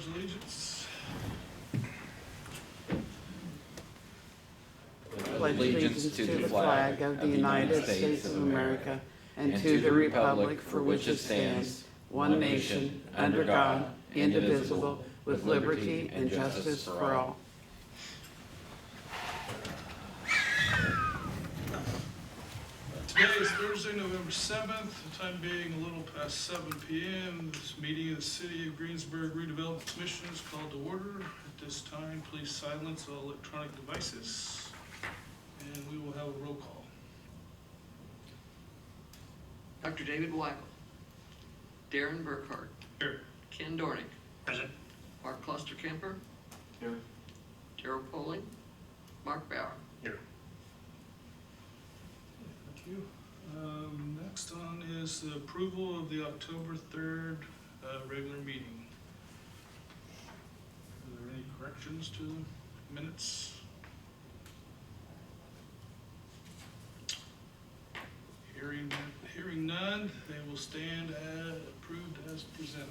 pledge allegiance. Pledge allegiance to the flag of the United States of America and to the republic for which it stands, one nation, under God, indivisible, with liberty and justice for all. Today is Thursday, November 7th, the time being a little past 7 p.m. This meeting of the City of Greensburg Redevelopment Commission is called to order. At this time, please silence all electronic devices, and we will have a roll call. Dr. David Weigel. Darren Burkhart. Here. Ken Dornick. Present. Mark Cluster-Kemper. Here. Darrell Poling. Mark Bauer. Here. Thank you. Next on is the approval of the October 3rd regular meeting. Are there any corrections to the minutes? Hearing none, they will stand as approved as presented.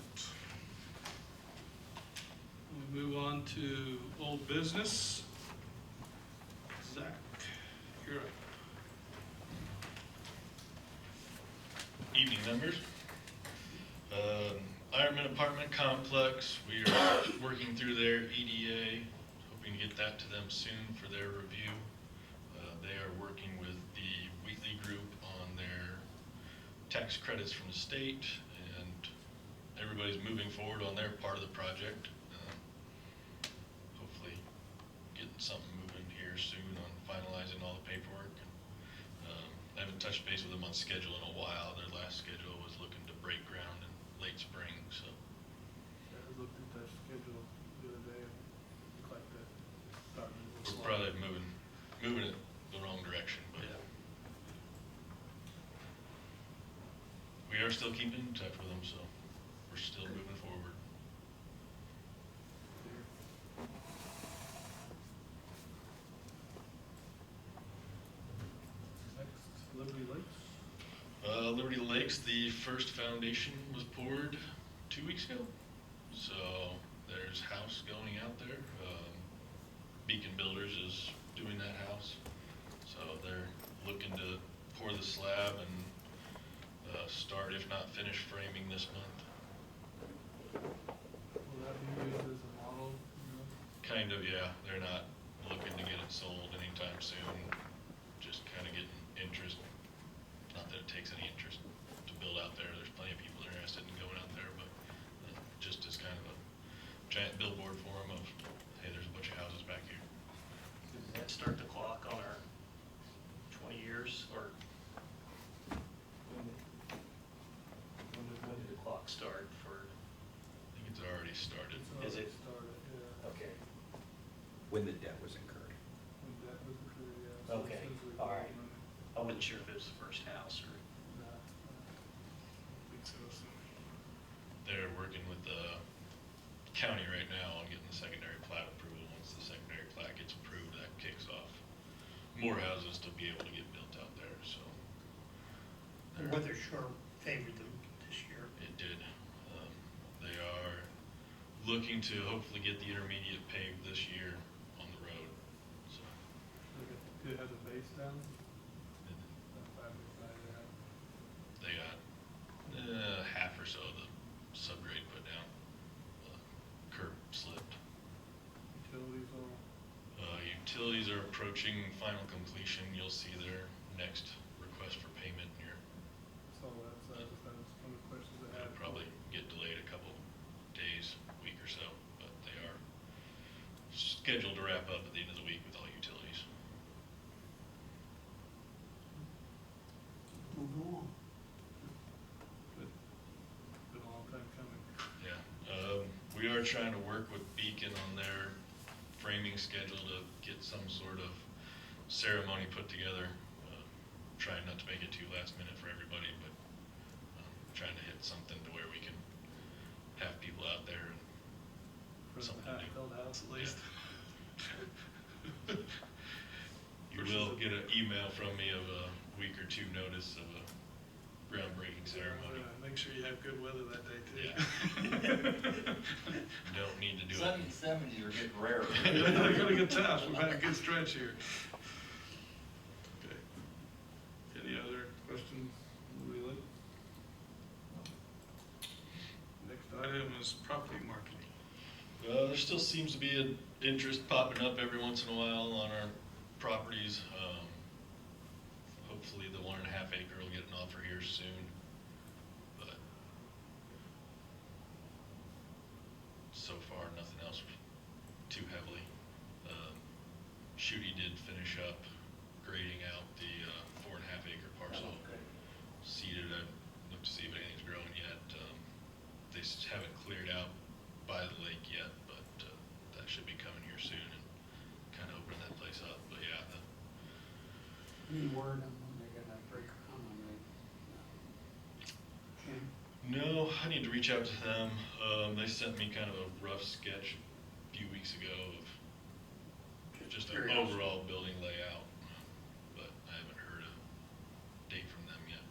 We move on to old business. Zach, you're up. Evening, members. Ironman Apartment Complex, we are working through their EDA, hoping to get that to them soon for their review. They are working with the Wheatley Group on their tax credits from the state, and everybody's moving forward on their part of the project. Hopefully getting something moving here soon on finalizing all the paperwork. I haven't touched base with them on schedule in a while. Their last schedule was looking to break ground in late spring, so. Yeah, I looked at that schedule the other day, and it looked like that. We're probably moving it the wrong direction, but. Yeah. We are still keeping in touch with them, so we're still moving forward. Next, Liberty Lakes. Liberty Lakes, the first foundation was poured 2 weeks ago. So there's house going out there. Beacon Builders is doing that house. So they're looking to pour the slab and start, if not finish, framing this month. Will that be used as a model? Kind of, yeah. They're not looking to get it sold anytime soon. Just kind of getting interest. Not that it takes any interest to build out there. There's plenty of people interested in going out there, but just as kind of a giant billboard for them of, hey, there's a bunch of houses back here. Does that start the clock on our 20 years, or when did the clock start for? I think it's already started. Is it? Started, yeah. Okay. When the debt was incurred. When that was included, yeah. So Okay, since we've all right. been- I wasn't sure if it was the first house or. Nah, I think so. They're working with the county right now on getting the secondary plat approval. Once the secondary plat gets approved, that kicks off more houses to be able to get built out there, so. The weather sure favored them this year. It did. They are looking to hopefully get the intermediate paved this year on the road, so. Did it have the base down? They got half or so of the subgrade put down. Curb slipped. Utilities all? Utilities are approaching final completion. You'll see their next request for payment here. So that's one of the questions I had. It'll probably get delayed a couple days, week or so, but they are scheduled to wrap up at the end of the week with all utilities. Move on. Good. Been a long time coming. Yeah, we are trying to work with Beacon on their framing schedule to get some sort of ceremony put together. Trying not to make it too last minute for everybody, but trying to hit something to where we can have people out there and For the something to do. half-built house at least. You will get an email from me of a week or two notice of a groundbreaking ceremony. Make sure you have good weather that day too. Yeah. Don't need good. 70s are getting rarer. They're gonna get tough, we've had a good stretch here. Okay. Any other question, Louis Lake? Next item is property marketing. There still seems to be an interest popping up every once in a while on our properties. Hopefully the 1.5 acre will get an offer here soon. But so far, nothing else too heavily. Shooty did finish up grading out the 4.5 acre parcel. Seeded it. Look to see if anything's growing yet. They haven't cleared out by the lake yet, but that should be coming here soon and kind of open that place up. But yeah, Any word on when they're gonna break ground on the, no, I need to reach out to them. They sent me kind of a rough sketch a few weeks ago of just an Curiosity. overall building layout, but I haven't heard a date from them yet.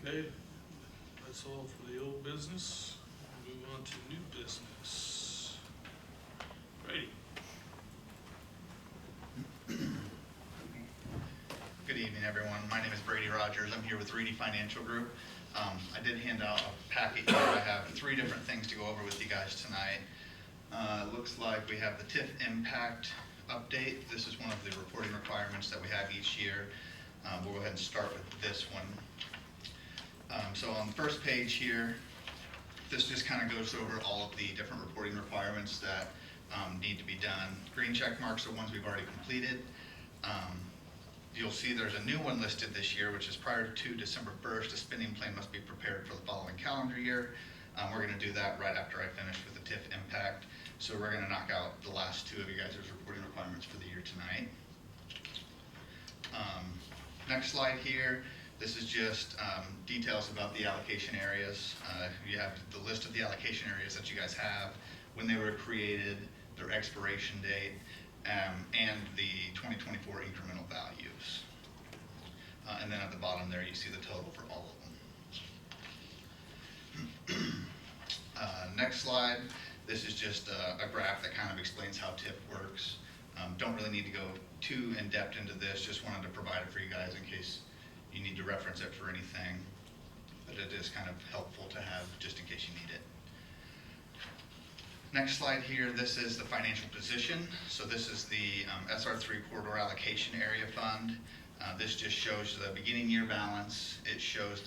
Okay, that's all for the old business. Move on to new business. Ready? Good evening, everyone. My name is Brady Rogers. I'm here with Reedy Financial Group. I did hand out a packet here. I have 3 different things to go over with you guys tonight. Looks like we have the TIF impact update. This is one of the reporting requirements that we have each year. We'll go ahead and start with this one. So on the first page here, this just kind of goes over all of the different reporting requirements that need to be done. Green check marks are ones we've already completed. You'll see there's a new one listed this year, which is prior to December 1st, a spending plan must be prepared for the following calendar year. We're going to do that right after I finish with the TIF impact. So we're going to knock out the last 2 of you guys' reporting requirements for the year tonight. Next slide here. This is just details about the allocation areas. You have the list of the allocation areas that you guys have, when they were created, their expiration date, and the 2024 incremental values. And then at the bottom there, you see the total for all of them. Next slide. This is just a graph that kind of explains how TIF works. Don't really need to go too in depth into this, just wanted to provide it for you guys in case you need to reference it for anything. But it is kind of helpful to have just in case you need it. Next slide here, this is the financial position. So this is the SR3 Corridor Allocation Area Fund. This just shows the beginning year balance. It shows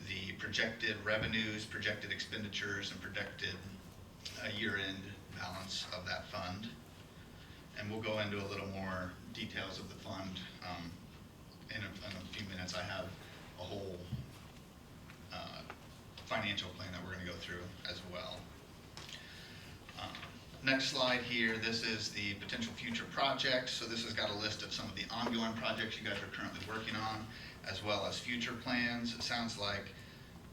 the projected revenues, projected expenditures, and projected year-end balance of that fund. And we'll go into a little more details of the fund in a few minutes. I have a whole financial plan that we're going to go through as well. Next slide here, this is the potential future projects. So this has got a list of some of the ongoing projects you guys are currently working on, as well as future plans. It sounds like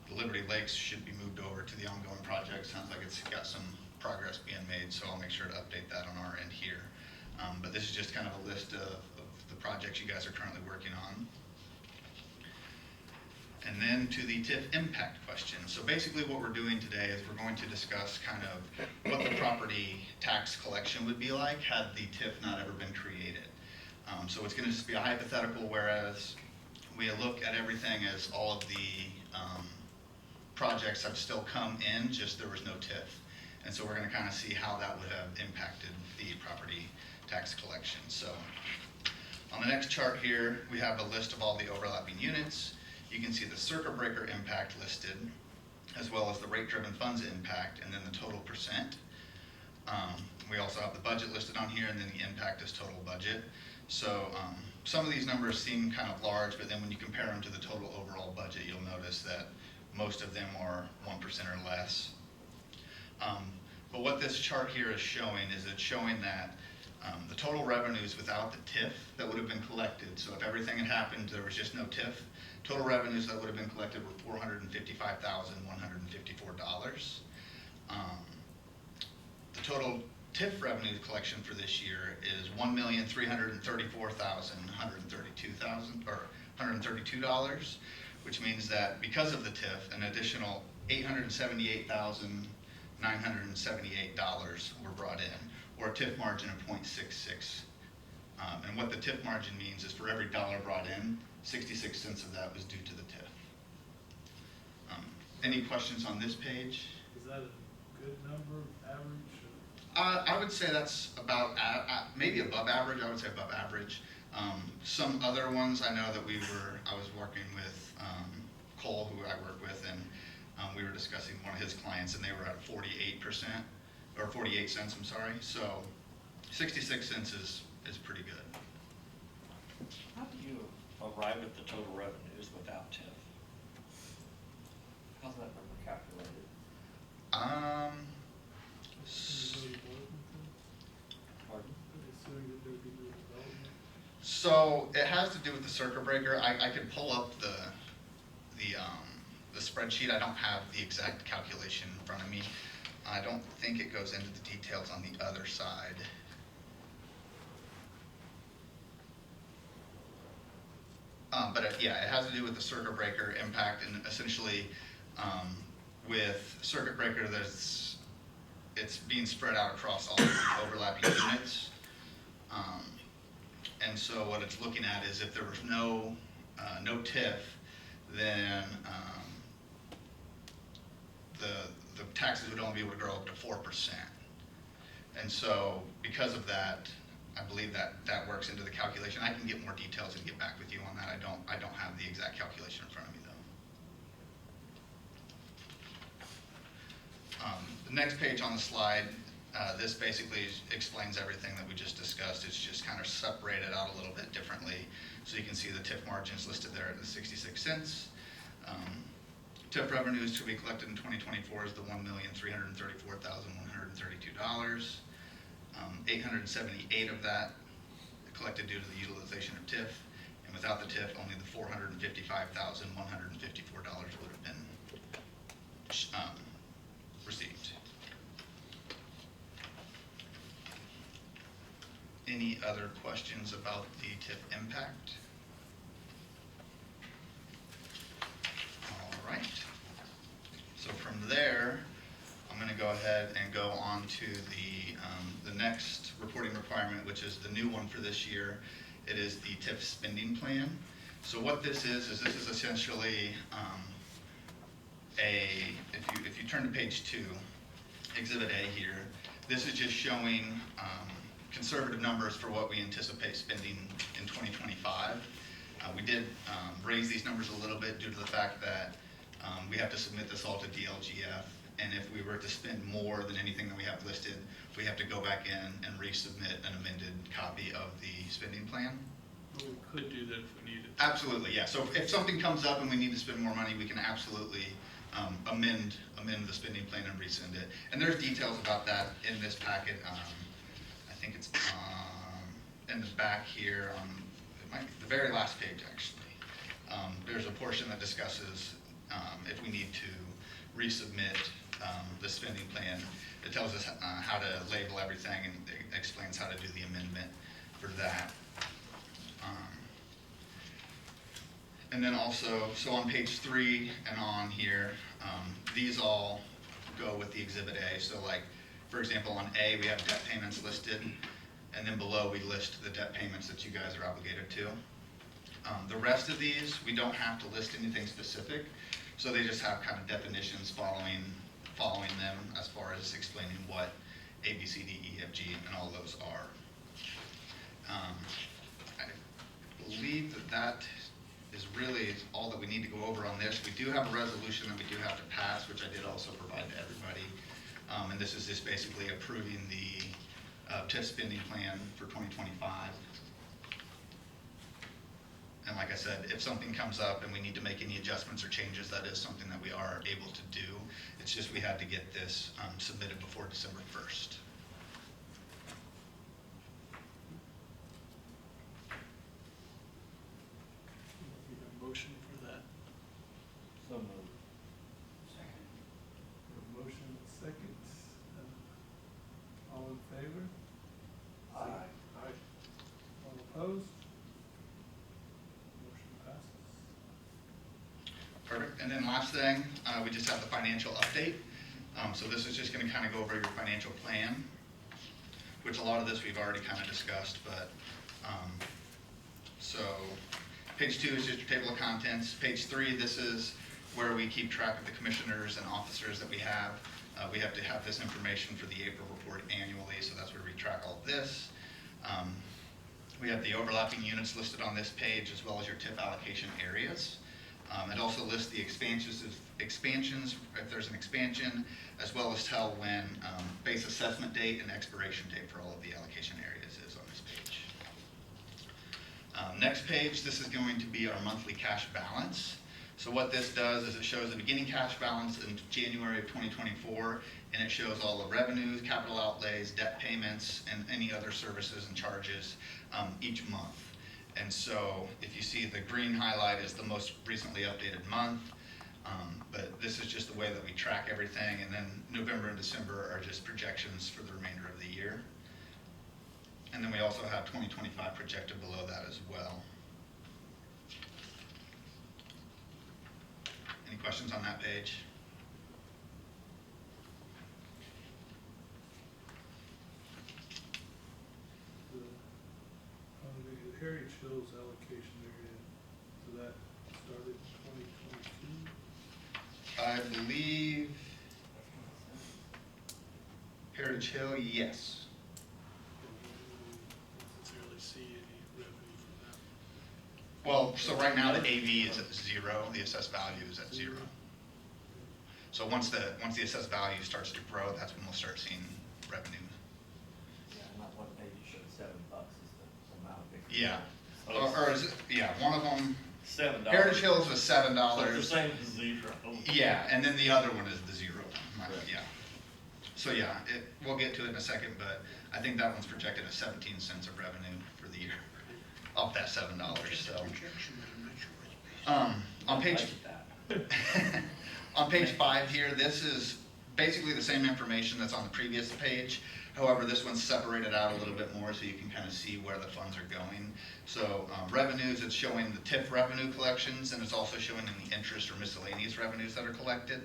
the Liberty Lakes should be moved over to the ongoing project. Sounds like it's got some progress being made, so I'll make sure to update that on our end here. But this is just kind of a list of the projects you guys are currently working on. And then to the TIF impact question. So basically what we're doing today is we're going to discuss kind of what the property tax collection would be like had the TIF not ever been created. So it's going to just be a hypothetical, whereas we look at everything as all of the projects have still come in, just there was no TIF. And so we're going to kind of see how that would have impacted the property tax collection. So on the next chart here, we have a list of all the overlapping units. You can see the circuit breaker impact listed, as well as the rate-driven funds impact, and then the total percent. We also have the budget listed on here, and then the impact is total budget. So some of these numbers seem kind of large, but then when you compare them to the total overall budget, you'll notice that most of them are 1% or less. But what this chart here is showing is it's showing that the total revenues without the TIF that would have been collected, so if everything had happened, there was just no TIF, total revenues that would have been collected were $455,154. The total TIF revenue collection for this year is $1,334,132. or $132, which means that because of the TIF, an additional $878,978 were brought in, or a TIF margin of 0.66. And what the TIF margin means is for every dollar brought in, 66 cents of that was due to the TIF. Any questions on this page? Is that a good number, average? I would say that's about, maybe above average. I would say above average. Some other ones, I know that I was working with Cole, who I work with, and we were discussing one of his clients, and they were at 48%, or 48 cents, I'm sorry. So 66 cents is pretty good. How do you arrive at the total revenues without TIF? How's that number calculated? Pardon? So it has to do with the circuit breaker. I could pull up the spreadsheet. I don't have the exact calculation in front of me. I don't think it goes into the details on the other side. But yeah, it has to do with the circuit breaker impact, and essentially with circuit breaker, it's being spread out across all the overlapping units. And so what it's looking at is if there was no TIF, then the taxes would only be able to grow up to 4%. And so because of that, I believe that works into the calculation. I can get more details and get back with you on that. I don't have the exact calculation in front of me though. The next page on the slide, this basically explains everything that we just discussed. It's just kind of separated out a little bit differently. So you can see the TIF margins listed there at the 66 cents. TIF revenues to be collected in 2024 is the $1,334,132. 878 of that collected due to the utilization of TIF, and without the TIF, only the $455,154 would have been received. Any other questions about the TIF impact? All right. So from there, I'm going to go ahead and go on to the next reporting requirement, which is the new one for this year. It is the TIF spending plan. So what this is this is essentially if you turn to page 2, Exhibit A here, this is just showing conservative numbers for what we anticipate spending in 2025. We did raise these numbers a little bit due to the fact that we have to submit this all to DLGF, and if we were to spend more than anything that we have listed, we have to go back in and resubmit an amended copy of the spending plan. Well, we could do that if we needed. Absolutely, yeah. So if something comes up and we need to spend more money, we can absolutely amend the spending plan and resend it. And there's details about that in this packet. I think it's in the back here on it might be the very last page actually. There's a portion that discusses if we need to resubmit the spending plan. It tells us how to label everything, and it explains how to do the amendment for that. And then also, so on page 3 and on here, these all go with the Exhibit A. So like, for example, on A, we have debt payments listed, and then below we list the debt payments that you guys are obligated to. The rest of these, we don't have to list anything specific, so they just have kind of definitions following them as far as explaining what A, B, C, D, E, F, G, and all those are. I believe that is really all that we need to go over on this. We do have a resolution that we do have to pass, which I did also provide to everybody. And this is just basically approving the TIF spending plan for 2025. And like I said, if something comes up and we need to make any adjustments or changes, that is something that we are able to do. It's just we had to get this submitted before December 1st. Need a motion for that. So moved. Second. A motion second. All in favor? Aye. Aye. All opposed? Perfect. And then last thing, we just have the financial update. So this is just gonna kind of go over your financial plan, which a lot of this we've already kind of discussed, but, so page 2 is just your table of contents. Page 3, this is where we keep track of the commissioners and officers that we have. We have to have this information for the April report annually, so that's where we track all of this. We have the overlapping units listed on this page, as well as your TIF allocation areas. It also lists the expansions, if there's an expansion, as well as tell when base assessment date and expiration date for all of the allocation areas is on this page. Next page, this is going to be our monthly cash balance. So what this does is it shows the beginning cash balance in January of 2024, and it shows all the revenues, capital outlays, debt payments, and any other services and charges each month. And so if you see the green highlight is the most recently updated month, but this is just the way that we track everything, and then November and December are just projections for the remainder of the year. And then we also have 2025 projected below that as well. Any questions on that page? The Heritage Hills allocation area, so that started in 2022? I believe Heritage Hill, yes. Don't necessarily see any revenue from that. Well, so right now the AV is at 0, the assessed value is at 0. So once the assessed value starts to grow, that's when we'll start seeing revenue. Yeah, not one page showed $7 is the amount of it. Yeah, or is it, yeah, one of them, $7. Heritage Hills was $7. So the same as zero. Yeah, and then the other one is the 0, Right. yeah. So yeah, we'll get to it in a second, but I think that one's projected at 17 cents of revenue for the year, off that $7, Just a so. projection, but I'm not sure it's based. On page, on page 5 here, this is basically the same information that's on the previous page. However, this one's separated out a little bit more so you can kind of see where the funds are going. So revenues, it's showing the TIF revenue collections, and it's also showing in the interest or miscellaneous revenues that are collected.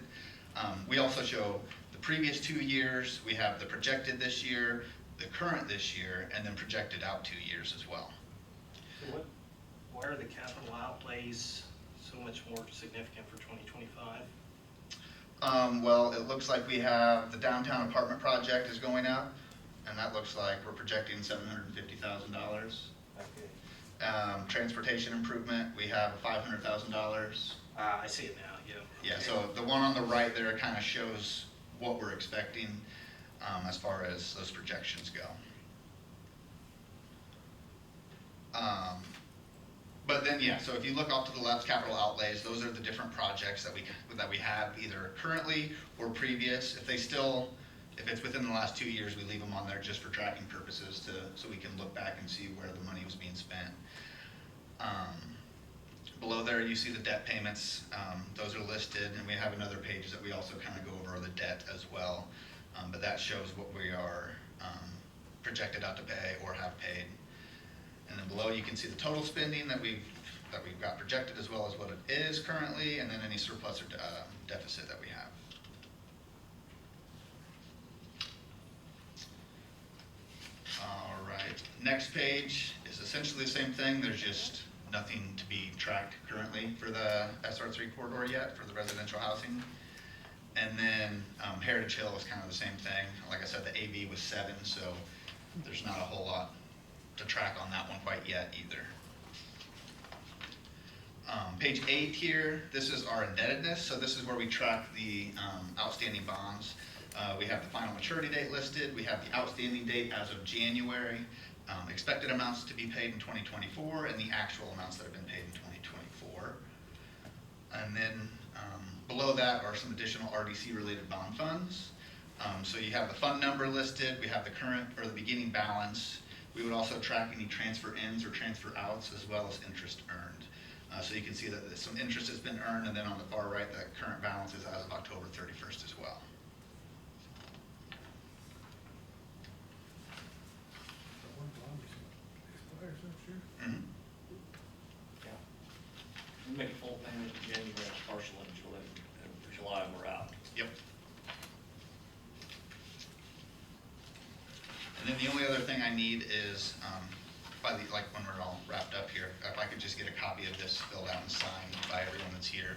We also show the previous 2 years, we have the projected this year, the current this year, and then projected out 2 years as well. So why are the capital outlays so much more significant for 2025? Well, it looks like we have the downtown apartment project is going up, and that looks like we're projecting $750,000. Okay. Transportation improvement, we have $500,000. I see it now, yeah. Yeah, Okay. so the one on the right there kind of shows what we're expecting as far as those projections go. But then, yeah, so if you look off to the left, capital outlays, those are the different projects that we have either currently or previous. If it's within the last 2 years, we leave them on there just for tracking purposes so we can look back and see where the money was being spent. Below there, you see the debt payments. Those are listed, and we have another page that we also kind of go over the debt as well. But that shows what we are projected out to pay or have paid. And then below, you can see the total spending that we've got projected, as well as what it is currently, and then any surplus or deficit that we have. All right, next page is essentially the same thing. There's just nothing to be tracked currently for the SR3 corridor yet for the residential housing. And then Heritage Hill is kind of the same thing. Like I said, the AV was 7, so there's not a whole lot to track on that one quite yet either. Page 8 here, this is our indebtedness. So this is where we track the outstanding bonds. We have the final maturity date listed. We have the outstanding date as of January, expected amounts to be paid in 2024, and the actual amounts that have been paid in 2024. And then below that are some additional RDC related bond funds. So you have the fund number listed. We have the current or the beginning balance. We would also track any transfer ins or transfer outs, as well as interest earned. So you can see that some interest has been earned, and then on the far right, the current balance is as of October 31st as well. That one bond expires next year? Mhm. Yeah. make a full payment in January, partial in July, and for July, and we're out. Yep. And then the only other thing I need is, like when we're all wrapped up here, if I could just get a copy of this filled out and signed by everyone that's here.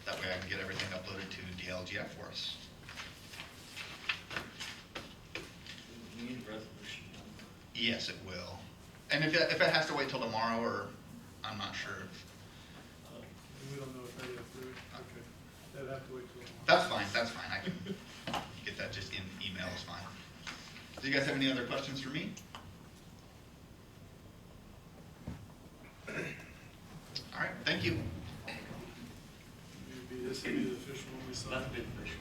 That way I can get everything uploaded to DLGF for us. You need a resolution number. Yes, it will. And if it has to wait till tomorrow, or I'm not sure. We don't know if they have to, okay, they'd have to wait till tomorrow. That's fine, I can get that just in email is fine. Do you guys have any other questions for me? All right, thank you. This would be the official one we signed. That's the official.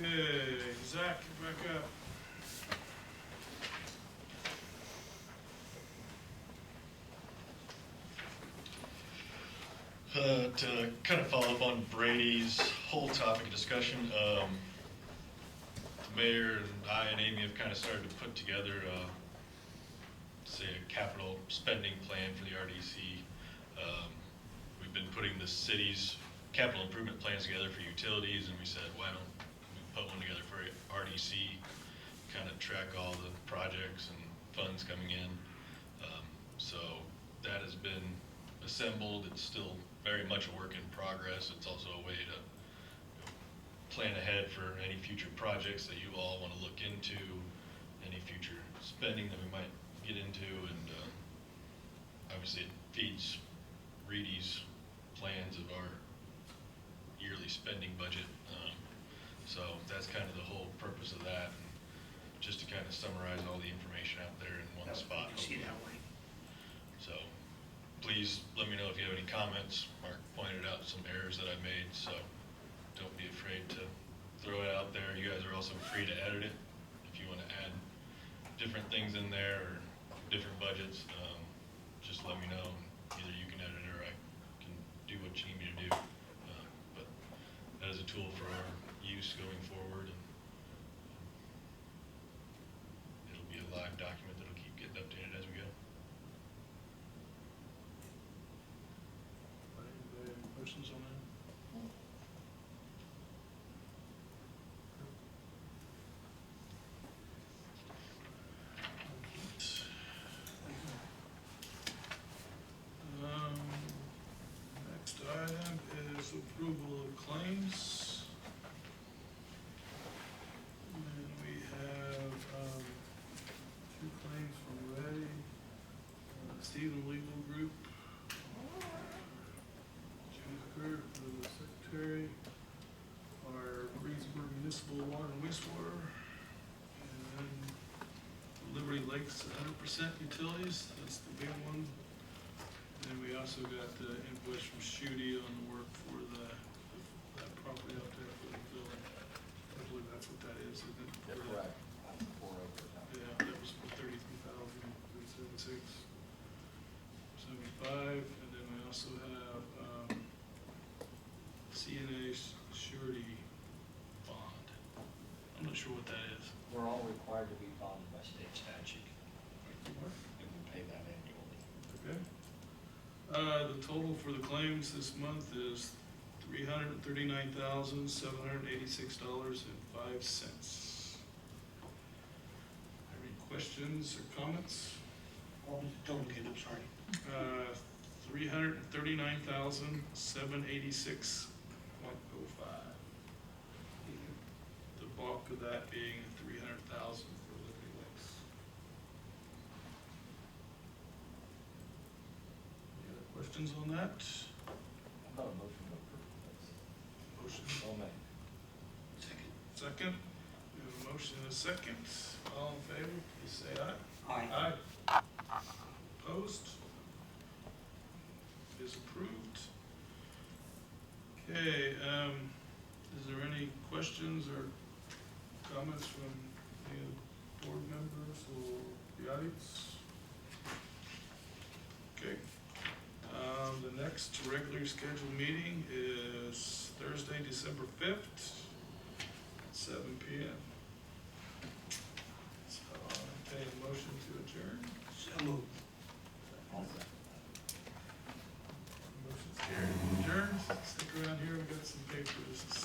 Okay, Zach, back up. To kind of follow up on Brady's whole topic of discussion, the mayor and I and Amy have kind of started to put together, say, a capital spending plan for the RDC. We've been putting the city's capital improvement plans together for utilities, and we said, why don't we put one together for RDC, kind of track all the projects and funds coming in. So that has been assembled. It's still very much a work in progress. It's also a way to plan ahead for any future projects that you all want to look into, any future spending that we might get into, and obviously it feeds Reedy's plans of our yearly spending budget. So that's kind of the whole purpose of that, and just to kind of summarize all the information out there in one spot. See that way. So please let me know if you have any comments. Mark pointed out some errors that I made, so don't be afraid to throw it out there. You guys are also free to edit it if you want to add different things in there or different budgets. Just let me know. Either you can edit it or I can do what you need me to do. But that is a tool for our use going forward, and it'll be a live document that'll keep getting updated as we go. Anybody have any questions on that? Next item is approval of claims. And we have, two claims from Reedy, Stephen Legal Group, Jennifer, the secretary, our Greensburg Municipal Water and Wastewater, and Liberty Lakes 100% Utilities, that's the big one. And we also got the invoice from Shooty on the work for that property out there for the building. I believe that's what that is, isn't it? That's correct. That's 4 acres. Yeah, that was for $33,376.75, and then we also have, CNA surety bond. I'm not sure what that is. We're all required to be bonded by state statute, and we pay that annually. Okay. The total for the claims this month is $339,786.05. Any questions or comments? What was the total again, I'm sorry? $339,786.05. The bulk of that being $300,000 for Liberty Lakes. Any other questions on that? How about a motion to approve this? Motion. So made. Second. We have a motion and a second. All in favor, please say aye. Aye. Opposed? It is approved. Okay, is there any questions or comments from any of the board members or the audience? Okay. The next regularly scheduled meeting is Thursday, December 5th, at 7 p.m. paper is